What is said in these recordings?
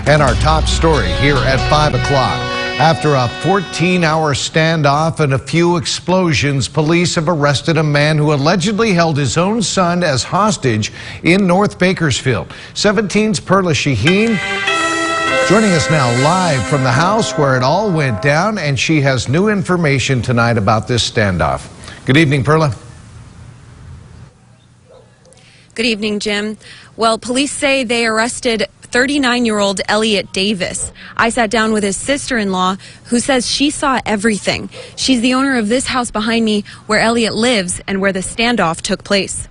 And our top story here at 5 o'clock. After a 14-hour standoff and a few explosions, police have arrested a man who allegedly held his own son as hostage in North Bakersfield. 17's Perla Shaheen joining us now live from the house where it all went down, and she has new information tonight about this standoff. Good evening, Perla. Good evening, Jim. Well, police say they arrested 39-year-old Elliot Davis. I sat down with his sister-in-law, who says she saw everything. She's the owner of this house behind me where Elliot lives and where the standoff took place.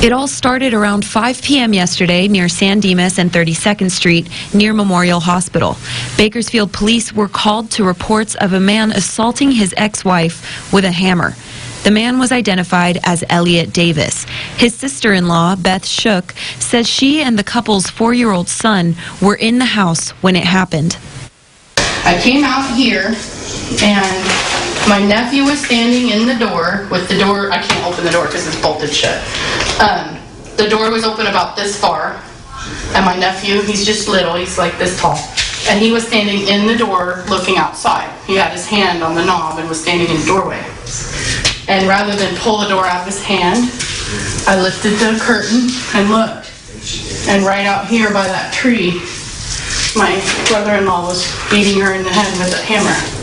It all started around 5 p.m. yesterday near San Dimas and 32nd Street near Memorial Hospital. Bakersfield police were called to reports of a man assaulting his ex-wife with a hammer. The man was identified as Elliot Davis. His sister-in-law, Beth Shook, says she and the couple's 4-year-old son were in the house when it happened. I came out here and my nephew was standing in the door with the door. I can't open the door because it's bolted shut. The door was open about this far, and my nephew, he's just little, he's like this tall, and he was standing in the door looking outside. He had his hand on the knob and was standing in the doorway. And rather than pull the door out of his hand, I lifted the curtain and looked. And right out here by that tree, my brother-in-law was beating her in the head with a hammer.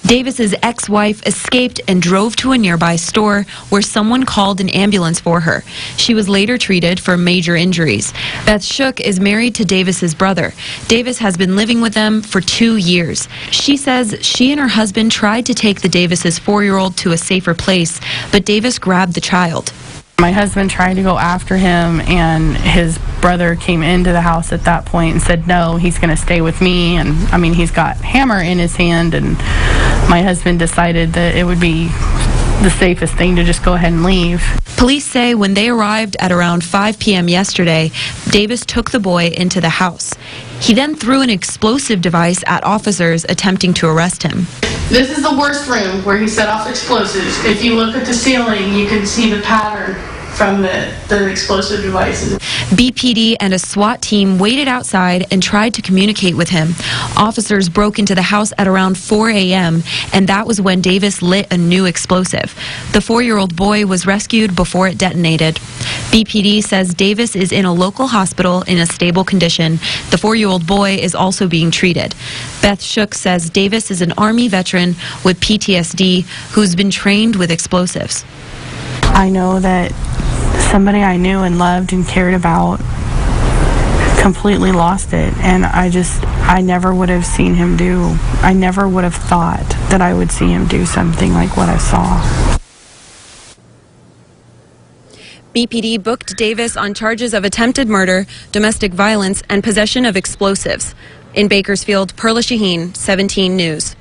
Davis's ex-wife escaped and drove to a nearby store where someone called an ambulance for her. She was later treated for major injuries. Beth Shook is married to Davis's brother. Davis has been living with them for 2 years. She says she and her husband tried to take the Davis's 4-year-old to a safer place, but Davis grabbed the child. My husband tried to go after him, and his brother came into the house at that point and said, no, he's going to stay with me. And I mean, he's got a hammer in his hand, and my husband decided that it would be the safest thing to just go ahead and leave. Police say when they arrived at around 5 p.m. yesterday, Davis took the boy into the house. He then threw an explosive device at officers attempting to arrest him. This is the worst room where he set off explosives. If you look at the ceiling, you can see the pattern from the explosive devices. BPD and a SWAT team waited outside and tried to communicate with him. Officers broke into the house at around 4 a.m., and that was when Davis lit a new explosive. The 4-year-old boy was rescued before it detonated. BPD says Davis is in a local hospital in a stable condition. The 4-year-old boy is also being treated. Beth Shook says Davis is an Army veteran with PTSD who's been trained with explosives. I know that somebody I knew and loved and cared about completely lost it, and I never would have seen him do. I never would have thought that I would see him do something like what I saw. BPD booked Davis on charges of attempted murder, domestic violence, and possession of explosives. In Bakersfield, Perla Shaheen, 17 News.